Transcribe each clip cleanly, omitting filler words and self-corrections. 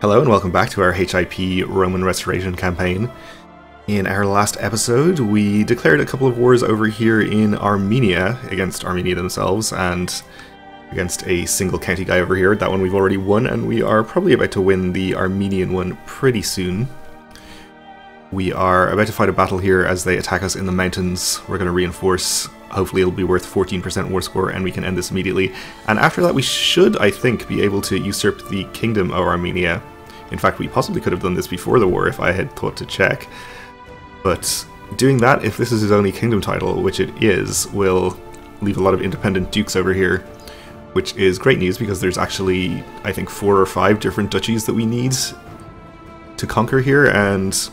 Hello and welcome back to our HIP Roman Restoration campaign. In our last episode, we declared a couple of wars over here in Armenia, against Armenia themselves, and against a single county guy over here. That one we've already won, and we are probably about to win the Armenian one pretty soon. We are about to fight a battle here as they attack us in the mountains. We're going to reinforce. Hopefully it'll be worth 14% war score and we can end this immediately. And after that we should, I think, be able to usurp the Kingdom of Armenia. In fact, we possibly could have done this before the war if I had thought to check. But doing that, if this is his only kingdom title, which it is, will leave a lot of independent dukes over here. Which is great news because there's actually, I think, 4 or 5 different duchies that we need to conquer here, and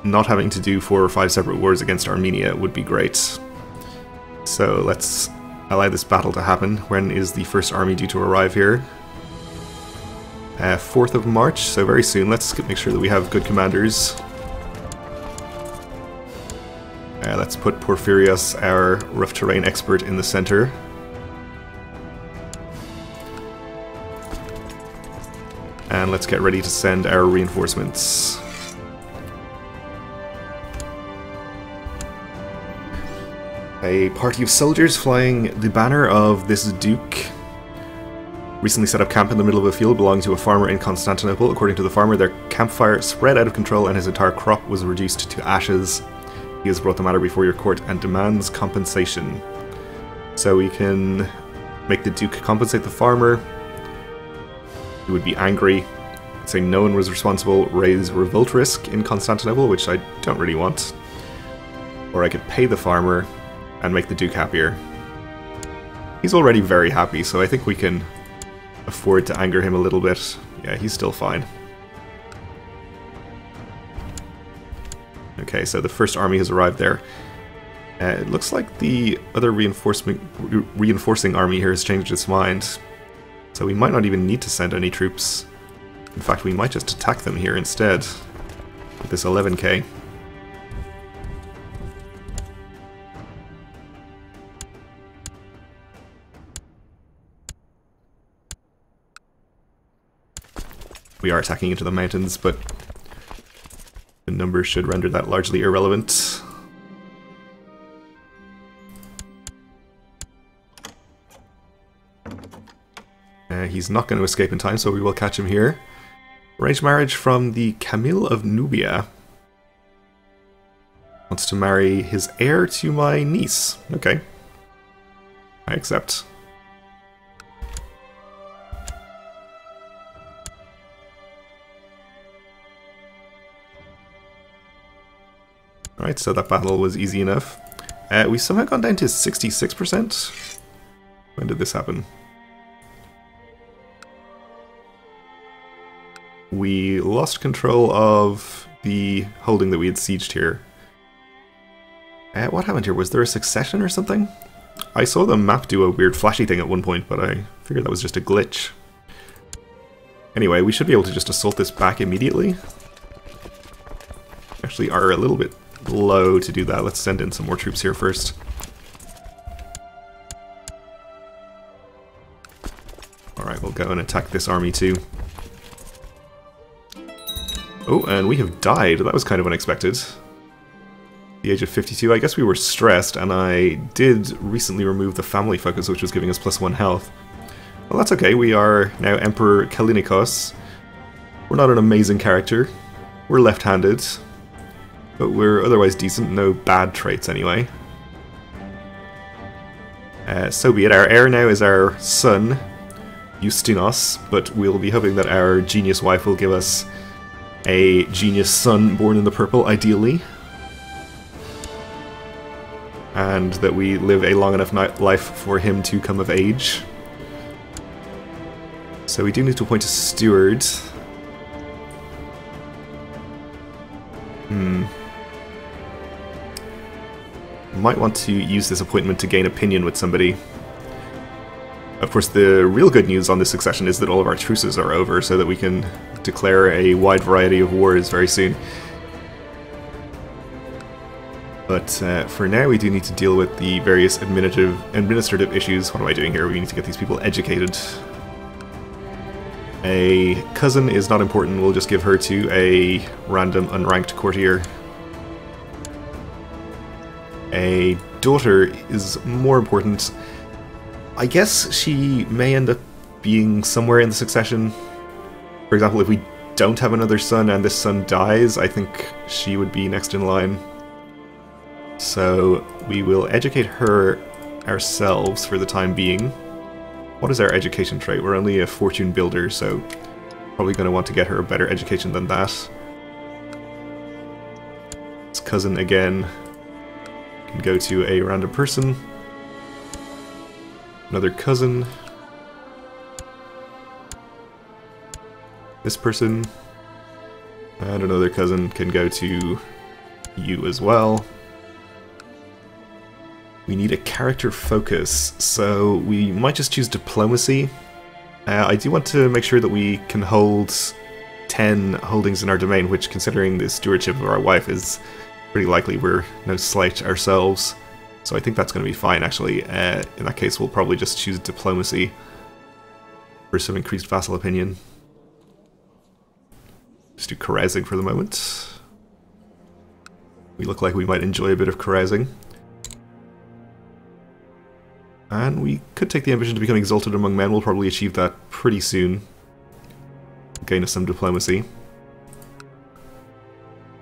not having to do 4 or 5 separate wars against Armenia would be great. So let's allow this battle to happen. When is the first army due to arrive here? 4th of March, so very soon. Let's make sure that we have good commanders. Let's put Porphyrios, our rough terrain expert, in the center. And let's get ready to send our reinforcements. A party of soldiers flying the banner of this duke recently set up camp in the middle of a field belonging to a farmer in Constantinople. According to the farmer, their campfire spread out of control and his entire crop was reduced to ashes. He has brought the matter before your court and demands compensation. So we can make the duke compensate the farmer. He would be angry, say no one was responsible, raise revolt risk in Constantinople, which I don't really want. Or I could pay the farmer and make the duke happier. He's already very happy, so I think we can afford to anger him a little bit. Yeah, he's still fine. Okay, so the first army has arrived there. It looks like the other reinforcing army here has changed its mind. So we might not even need to send any troops. In fact, we might just attack them here instead with this 11k. We are attacking into the mountains, but the numbers should render that largely irrelevant. He's not going to escape in time, so we will catch him here. Arranged marriage from the Camille of Nubia. Wants to marry his heir to my niece. Okay. I accept. Alright, so that battle was easy enough. We somehow gone down to 66%. When did this happen? We lost control of the holding that we had sieged here. What happened here? Was there a succession or something? I saw the map do a weird flashy thing at one point, but I figured that was just a glitch. Anyway, we should be able to just assault this back immediately. Actually are a little bit low to do that. Let's send in some more troops here first. Alright, we'll go and attack this army too. Oh, and we have died. That was kind of unexpected. The age of 52. I guess we were stressed, and I did recently remove the family focus, which was giving us +1 health. Well, that's okay. We are now Emperor Kalinikos. We're not an amazing character. We're left-handed. But we're otherwise decent, no bad traits anyway. So be it. Our heir now is our son, Justinos, but we'll be hoping that our genius wife will give us a genius son born in the purple, ideally. And that we live a long enough life for him to come of age. So we do need to appoint a steward. Might want to use this appointment to gain opinion with somebody. Of course, the real good news on this succession is that all of our truces are over, so that we can declare a wide variety of wars very soon. But for now, we do need to deal with the various administrative issues. What am I doing here? We need to get these people educated. A cousin is not important, we'll just give her to a random unranked courtier. A daughter is more important. I guess she may end up being somewhere in the succession. For example, if we don't have another son and this son dies, I think she would be next in line. So we will educate her ourselves for the time being. What is our education trait? We're only a fortune builder, so probably going to want to get her a better education than that. This cousin again can go to a random person. Another cousin. This person. And another cousin can go to you as well. We need a character focus, so we might just choose diplomacy. I do want to make sure that we can hold 10 holdings in our domain, which, considering the stewardship of our wife, is pretty likely we're no slight ourselves. So I think that's going to be fine, actually. In that case, we'll probably just choose diplomacy for some increased vassal opinion. Just do carousing for the moment. We look like we might enjoy a bit of carousing. And we could take the ambition to become exalted among men. We'll probably achieve that pretty soon. Gain us some diplomacy.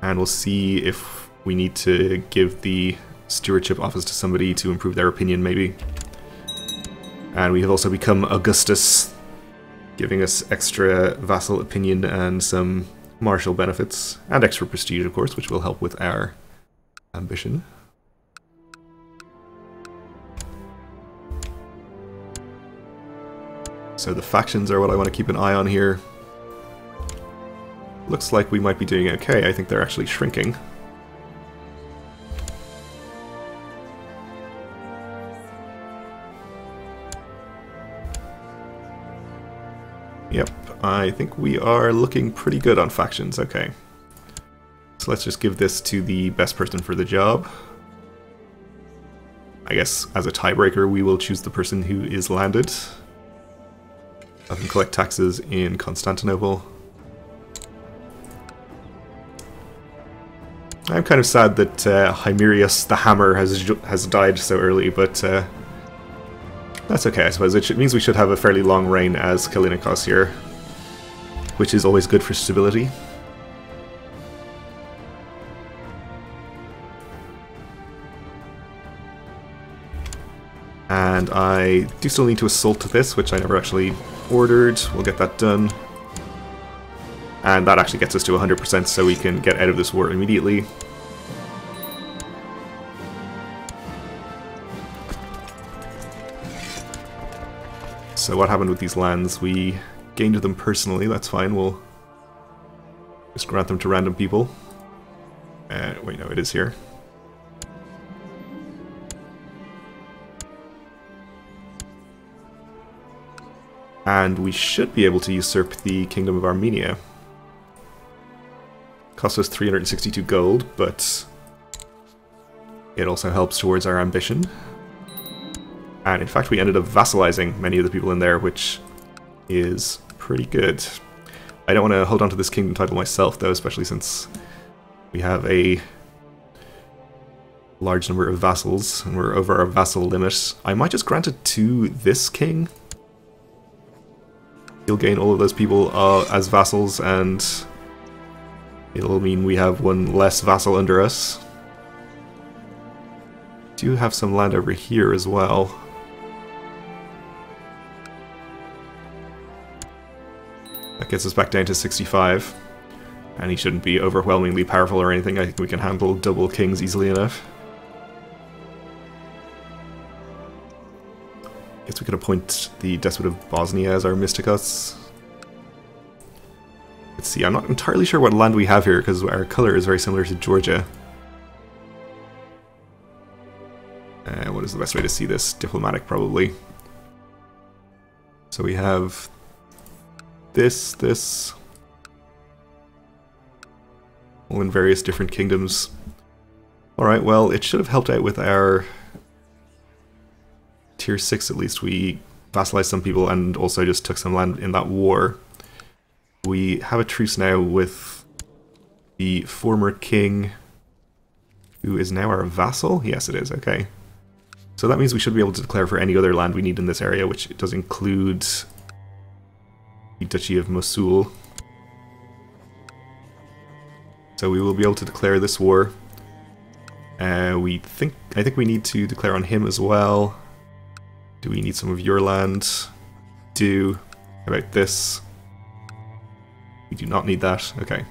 And we'll see if we need to give the stewardship office to somebody to improve their opinion, maybe. And we have also become Augustus, giving us extra vassal opinion and some martial benefits, and extra prestige, of course, which will help with our ambition. So the factions are what I want to keep an eye on here. Looks like we might be doing okay. I think they're actually shrinking. Yep, I think we are looking pretty good on factions. Okay. So let's just give this to the best person for the job. I guess as a tiebreaker we will choose the person who is landed. Have them collect taxes in Constantinople. I'm kind of sad that Hymerius the Hammer has died so early, but that's okay, I suppose. It means we should have a fairly long reign as Kallinikos here, which is always good for stability. And I do still need to assault this, which I never actually ordered. We'll get that done. And that actually gets us to 100%, so we can get out of this war immediately. So what happened with these lands? We gained them personally, that's fine. We'll just grant them to random people. Wait, no, it is here. And we should be able to usurp the Kingdom of Armenia. Costs us 362 gold, but it also helps towards our ambition. And in fact, we ended up vassalizing many of the people in there, which is pretty good. I don't want to hold on to this kingdom title myself, though, especially since we have a large number of vassals, and we're over our vassal limit. I might just grant it to this king. He'll gain all of those people as vassals, and it'll mean we have one less vassal under us. Do have some land over here as well. That gets us back down to 65. And he shouldn't be overwhelmingly powerful or anything. I think we can handle double kings easily enough. Guess we could appoint the Despot of Bosnia as our Mystikos. Let's see, I'm not entirely sure what land we have here because our color is very similar to Georgia. What is the best way to see this? Diplomatic, probably. So we have this, all in various different kingdoms. Alright, well, it should have helped out with our tier 6 at least. We vassalized some people and also just took some land in that war. We have a truce now with the former king, who is now our vassal. Yes, it is. Okay. So that means we should be able to declare for any other land we need in this area, which does include the Duchy of Mosul. So we will be able to declare this war. I think we need to declare on him as well. Do we need some of your land? Do. How about this? We do not need that. Okay.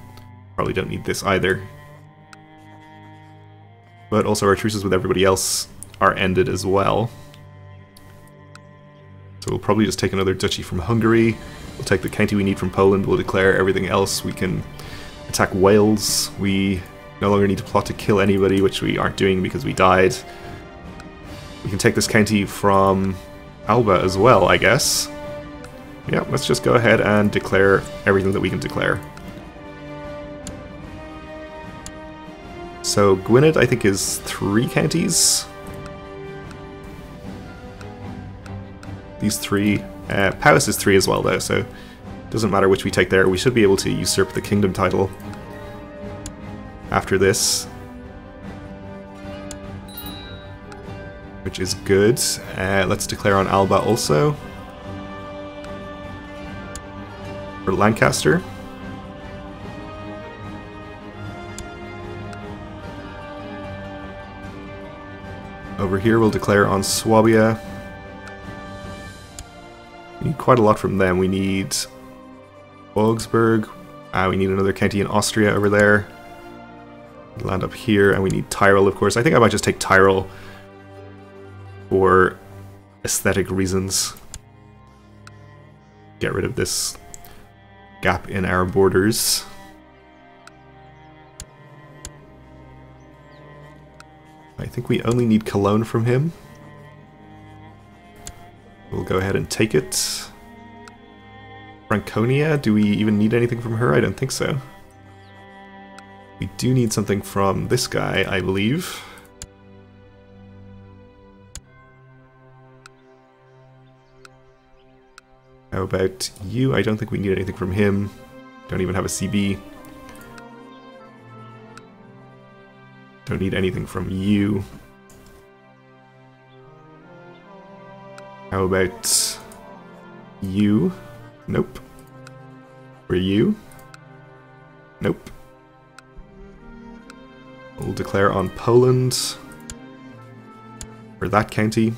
Probably don't need this either. But also our truces with everybody else are ended as well. So we'll probably just take another duchy from Hungary. We'll take the county we need from Poland. We'll declare everything else. We can attack Wales. We no longer need to plot to kill anybody, which we aren't doing because we died. We can take this county from Alba as well, I guess. Yeah, let's just go ahead and declare everything that we can declare. So Gwynedd, I think, is 3 counties. These 3. Powys is 3 as well, though, so it doesn't matter which we take there. We should be able to usurp the kingdom title after this, which is good. Let's declare on Alba also. For Lancaster. Over here we'll declare on Swabia. We need quite a lot from them. We need Augsburg. We need another county in Austria over there. We land up here, and we need Tyrol, of course. I think I might just take Tyrol for aesthetic reasons. Get rid of this gap in our borders. I think we only need Cologne from him. We'll go ahead and take it. Franconia, do we even need anything from her? I don't think so. We do need something from this guy, I believe. How about you? I don't think we need anything from him. Don't even have a CB. Don't need anything from you. How about you? Nope. For you? Nope. We'll declare on Poland for that county.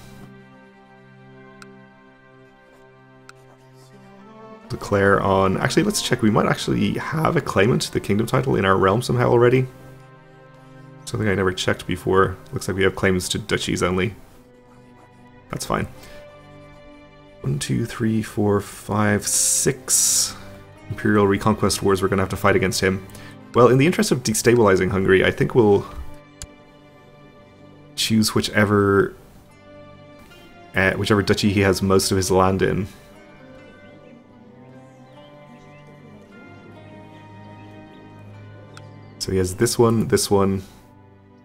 Declare on... Actually, let's check. We might actually have a claimant to the kingdom title in our realm somehow already. Something I never checked before. Looks like we have claims to duchies only. That's fine. 1, 2, 3, 4, 5, 6 Imperial Reconquest wars we're going to have to fight against him. Well, in the interest of destabilizing Hungary, I think we'll choose whichever duchy he has most of his land in. So he has this one,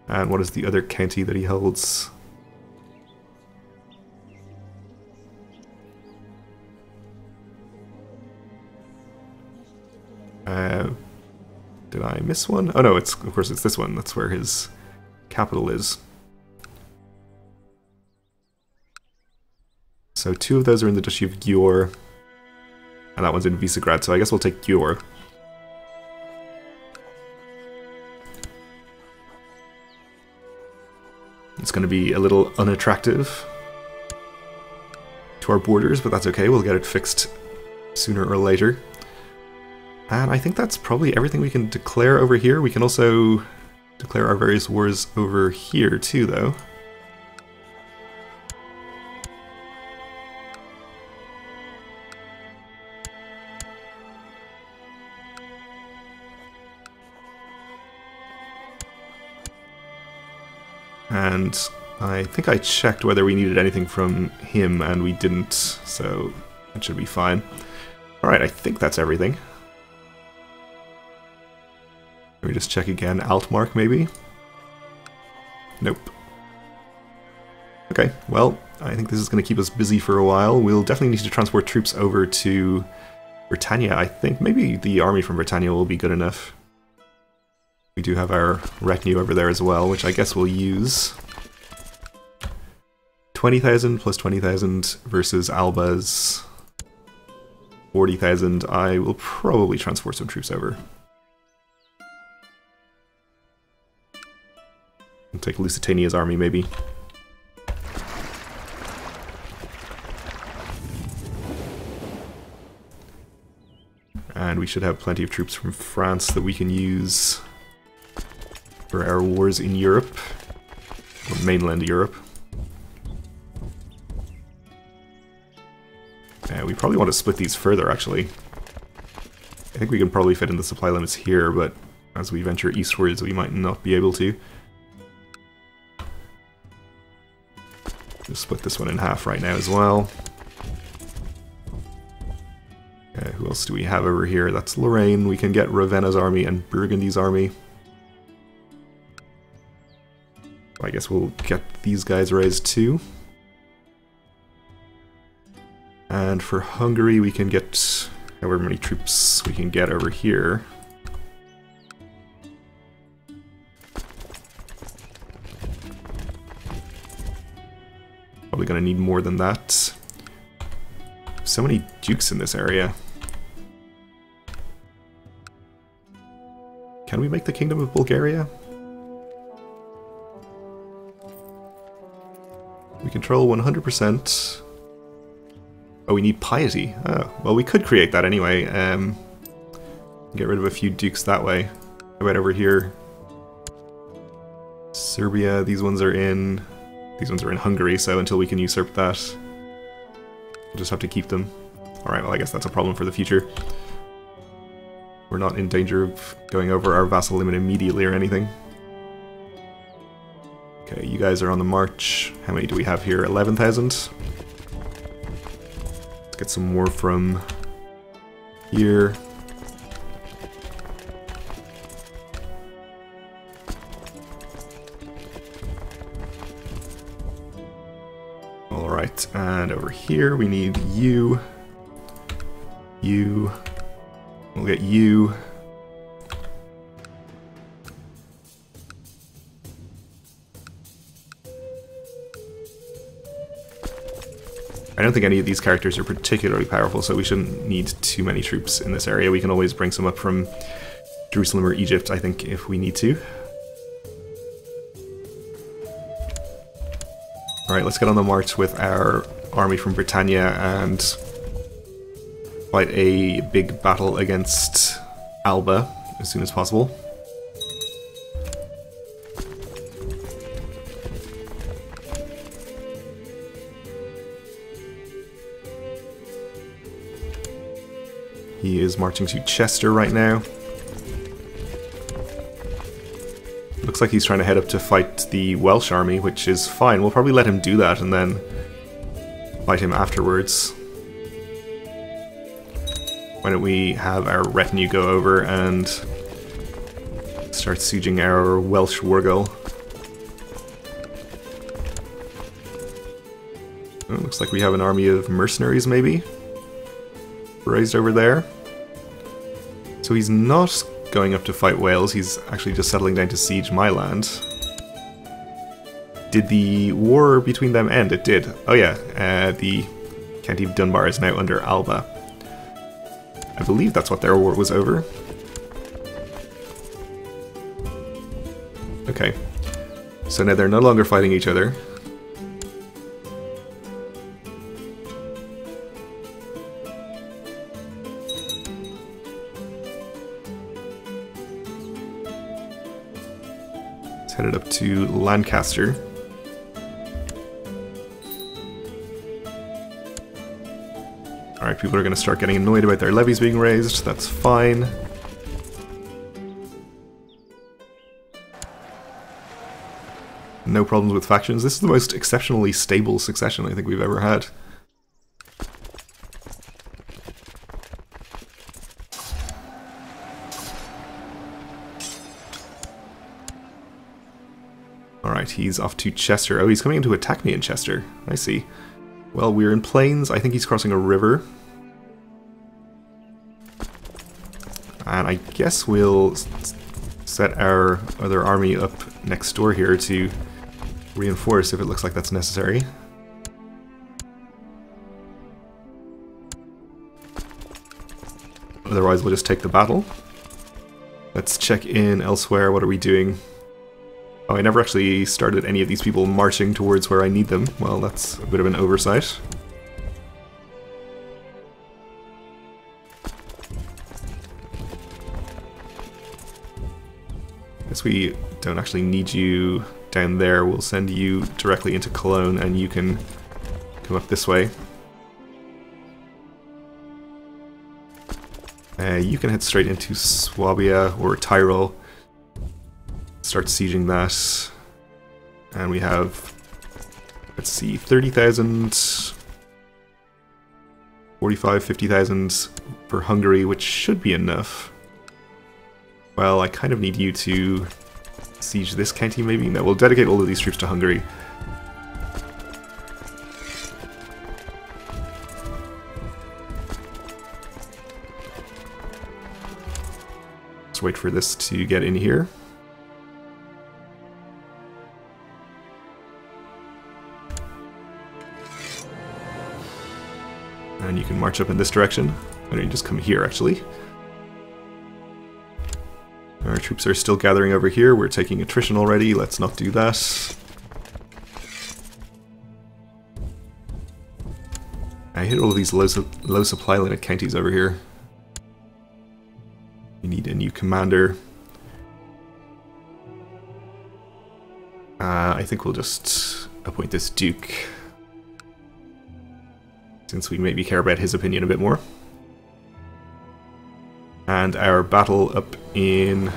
and what is the other county that he holds? Did I miss one? Oh no, of course it's this one. That's where his capital is. So 2 of those are in the Duchy of Győr, and that one's in Visegrad, so I guess we'll take Győr. It's going to be a little unattractive to our borders, but that's okay. We'll get it fixed sooner or later. And I think that's probably everything we can declare over here. We can also declare our various wars over here too, though. And I think I checked whether we needed anything from him, and we didn't, so that should be fine. Alright, I think that's everything. Let me just check again. Altmark, maybe? Nope. Okay, well, I think this is going to keep us busy for a while. We'll definitely need to transport troops over to Britannia, I think maybe the army from Britannia will be good enough. We do have our retinue over there as well, which I guess we'll use. 20,000 plus 20,000 versus Alba's 40,000. I will probably transport some troops over. And take Lusitania's army, maybe. And we should have plenty of troops from France that we can use for our wars in Europe, or mainland Europe. We probably want to split these further, actually. I think we can probably fit in the supply limits here, but as we venture eastwards, we might not be able to. Just split this one in half right now as well. Okay, who else do we have over here? That's Lorraine. We can get Ravenna's army and Burgundy's army. I guess we'll get these guys raised too. And for Hungary, we can get however many troops we can get over here. Probably going to need more than that. So many dukes in this area. Can we make the Kingdom of Bulgaria? We control 100%. Oh, we need piety. Oh, well, we could create that anyway. Get rid of a few dukes that way. How about over here? Serbia, these ones are in Hungary, so until we can usurp that, we'll just have to keep them. Alright, well, I guess that's a problem for the future. We're not in danger of going over our vassal limit immediately or anything. Okay, you guys are on the march. How many do we have here? 11,000? Let's get some more from here. Alright, and over here we need you. You. We'll get you. I don't think any of these characters are particularly powerful, so we shouldn't need too many troops in this area. We can always bring some up from Jerusalem or Egypt, I think, if we need to. Alright, let's get on the march with our army from Britannia and fight a big battle against Alba as soon as possible. He is marching to Chester right now. Looks like he's trying to head up to fight the Welsh army, which is fine. We'll probably let him do that and then fight him afterwards. Why don't we have our retinue go over and start sieging our Welsh wargull. Oh, looks like we have an army of mercenaries, maybe? Raised over there. So he's not going up to fight Wales, he's actually just settling down to siege my land. Did the war between them end? It did. Oh yeah, the County of Dunbar is now under Alba. I believe that's what their war was over. Okay. So now they're no longer fighting each other. Headed up to Lancaster. Alright, people are going to start getting annoyed about their levies being raised. That's fine. No problems with factions. This is the most exceptionally stable succession I think we've ever had. Alright, he's off to Chester. Oh, he's coming in to attack me in Chester. I see. Well, we're in plains. I think he's crossing a river. And I guess we'll set our other army up next door here to reinforce if it looks like that's necessary. Otherwise we'll just take the battle. Let's check in elsewhere. What are we doing? Oh, I never actually started any of these people marching towards where I need them. Well, that's a bit of an oversight. Guess we don't actually need you down there. We'll send you directly into Cologne and you can come up this way. You can head straight into Swabia or Tyrol. Start sieging that. And we have, let's see, 30,000, 45, 50,000 for Hungary, which should be enough. Well, I kind of need you to siege this county, maybe? No, we'll dedicate all of these troops to Hungary. Let's wait for this to get in here. And you can march up in this direction. Why don't you just come here, actually? Our troops are still gathering over here. We're taking attrition already. Let's not do that. I hit all of these low supply limit counties over here. We need a new commander. I think we'll just appoint this Duke, since we maybe care about his opinion a bit more. And our battle up in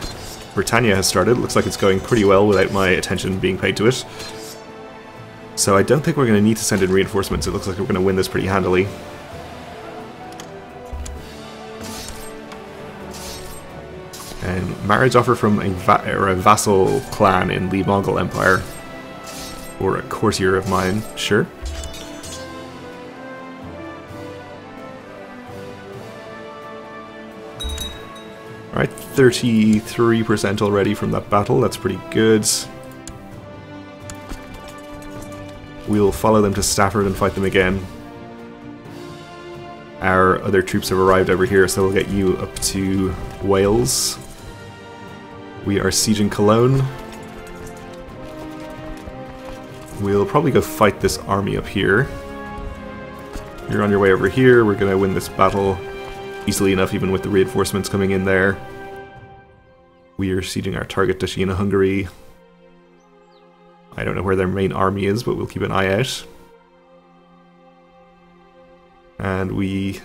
Britannia has started. Looks like it's going pretty well without my attention being paid to it. So I don't think we're going to need to send in reinforcements. It looks like we're going to win this pretty handily. And marriage offer from a vassal clan in the Mongol Empire. Or a courtier of mine, sure. Alright, 33% already from that battle. That's pretty good. We'll follow them to Stafford and fight them again. Our other troops have arrived over here, so we'll get you up to Wales. We are sieging Cologne. We'll probably go fight this army up here. You're on your way over here. We're going to win this battle easily enough, even with the reinforcements coming in there. We are sieging our target, Dashina, Hungary. I don't know where their main army is, but we'll keep an eye out. And we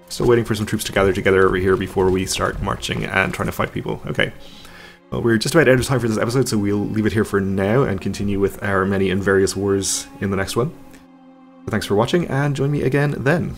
still waiting for some troops to gather together over here before we start marching and trying to fight people. Okay. Well, we're just about out of time for this episode, so we'll leave it here for now and continue with our many and various wars in the next one. So thanks for watching, and join me again then.